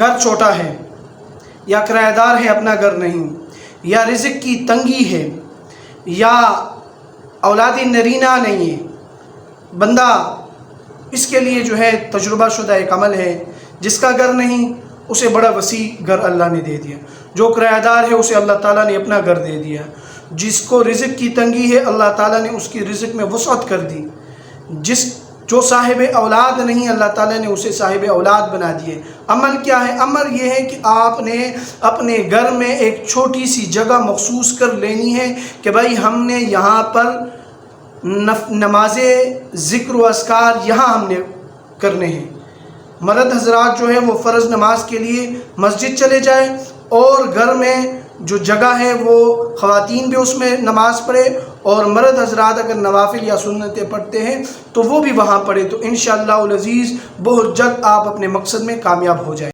घर छोटा है या किराएदार है, अपना घर नहीं, या रिज़्क़ की तंगी है, या औलादी नरीना नहीं है, बंदा इसके लिए जो है तजुर्बाशुदा एक अमल है। जिसका घर नहीं उसे बड़ा वसी घर अल्लाह ने दे दिया। जो किराएदार है उसे अल्लाह ताला ने अपना घर दे दिया। जिसको रिज़्क़ की तंगी है अल्लाह ताला ने उसकी रिज़्क़ में वसअत कर दी। जो साहिब औलाद नहीं अल्लाह ताला ने उसे साहिब औलाद बना दिए। अमल क्या है? अमल ये है कि आपने अपने घर में एक छोटी सी जगह मखसूस कर लेनी है कि भाई हमने यहाँ पर नमाज़े ज़िक्र व अस्कार यहाँ हमने करने हैं। मर्द हजरात जो है वो फ़र्ज़ नमाज के लिए मस्जिद चले जाए और घर में जो जगह है वो ख़वातीन भी उसमें नमाज़ पढ़े, और मर्द हजरात अगर नवाफिल या सुन्नतें पढ़ते हैं तो वो भी वहाँ पढ़े। तो इंशाअल्लाह अज़ीज़ बहुत जल्द आप अपने मकसद में कामयाब हो जाए।